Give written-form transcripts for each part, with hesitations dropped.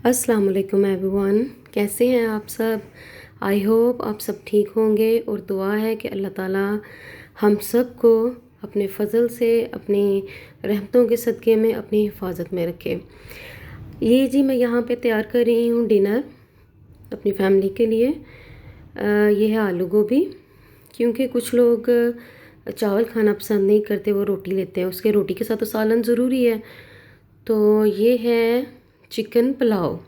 अस्सलाम वालेकुम एवरीवन, कैसे हैं आप सब। आई होप आप सब ठीक होंगे और दुआ है कि अल्लाह ताला हम सब को अपने फ़ज़ल से अपनी रहमतों के सदक़े में अपनी हिफाजत में रखे। ये जी मैं यहाँ पे तैयार कर रही हूँ डिनर अपनी फैमिली के लिए। ये है आलू गोभी, क्योंकि कुछ लोग चावल खाना पसंद नहीं करते, वो रोटी लेते हैं। उसके रोटी के साथ तो सालन ज़रूरी है। तो ये है चिकन पुलाव।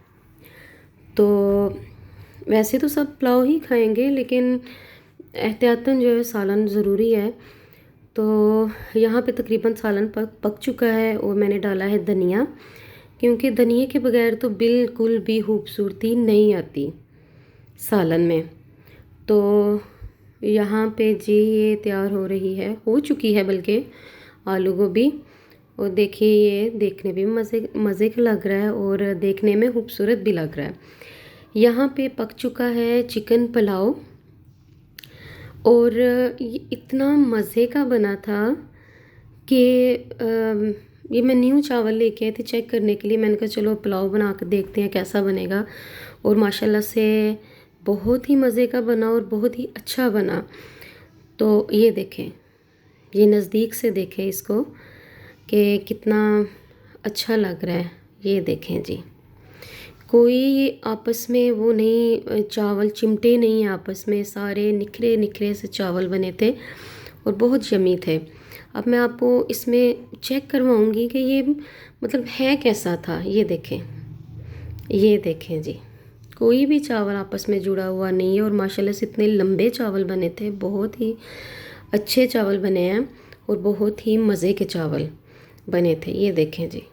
तो वैसे तो सब पुलाव ही खाएंगे, लेकिन एहतियातन जो है सालन ज़रूरी है। तो यहाँ पे तकरीबन सालन पक चुका है और मैंने डाला है धनिया, क्योंकि धनिए के बगैर तो बिल्कुल भी खूबसूरती नहीं आती सालन में। तो यहाँ पे जी ये तैयार हो चुकी है बल्कि आलू गोभी। और देखिए ये देखने में मज़े का लग रहा है और देखने में खूबसूरत भी लग रहा है। यहाँ पे पक चुका है चिकन पुलाव और ये इतना मज़े का बना था कि ये मैं न्यू चावल लेके आई थी चेक करने के लिए। मैंने कहा चलो पुलाव बना कर देखते हैं कैसा बनेगा, और माशाल्लाह से बहुत ही मज़े का बना और बहुत ही अच्छा बना। तो ये देखें, ये नज़दीक से देखें इसको कि कितना अच्छा लग रहा है। ये देखें जी, कोई आपस में वो नहीं, चावल चिमटे नहीं आपस में, सारे निखरे निखरे से चावल बने थे और बहुत यमी थे। अब मैं आपको इसमें चेक करवाऊंगी कि ये मतलब है कैसा था। ये देखें जी, कोई भी चावल आपस में जुड़ा हुआ नहीं है और माशाल्लाह से इतने लंबे चावल बने थे, बहुत ही अच्छे चावल बने हैं और बहुत ही मज़े के चावल बने थे। ये देखें जी,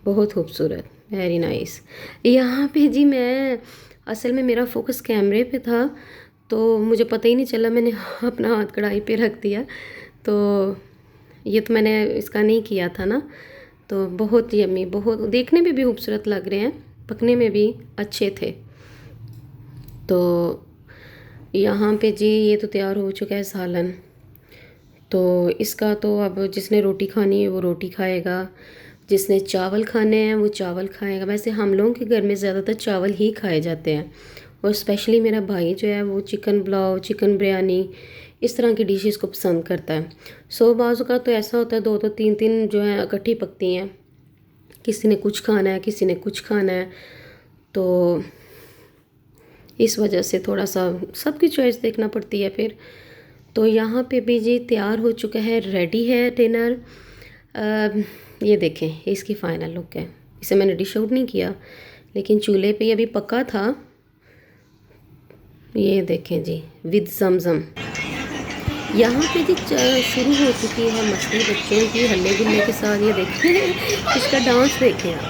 बहुत खूबसूरत, वेरी नाइस। यहाँ पे जी मैं असल में मेरा फोकस कैमरे पे था, तो मुझे पता ही नहीं चला, मैंने अपना हाथ कढ़ाई पे रख दिया। तो ये तो मैंने इसका नहीं किया था ना। तो बहुत यम्मी, बहुत देखने में भी खूबसूरत लग रहे हैं, पकने में भी अच्छे थे। तो यहाँ पे जी ये तो तैयार हो चुका है सालन। तो इसका तो अब जिसने रोटी खानी है वो रोटी खाएगा, जिसने चावल खाने हैं वो चावल खाएगा। वैसे हम लोगों के घर में ज़्यादातर चावल ही खाए जाते हैं, और स्पेशली मेरा भाई जो है वो चिकन पुलाव, चिकन बिरयानी, इस तरह की डिशेस को पसंद करता है। सो बाज़ का तो ऐसा होता है दो दो तीन तीन जो है इकट्ठी पकती हैं, किसी ने कुछ खाना है, किसी ने कुछ खाना है। तो इस वजह से थोड़ा सा सबकी चॉइस देखना पड़ती है फिर। तो यहाँ पे भी जी तैयार हो चुका है, रेडी है डिनर। ये देखें, इसकी फ़ाइनल लुक है। इसे मैंने डिश आउट नहीं किया, लेकिन चूल्हे पे अभी पका था। ये देखें जी, विद जमजम। यहाँ पे जी शुरू हो चुकी है मस्ती बच्चों की हल्ले गुल्ले के साथ। ये देखें इसका डांस देखें आप।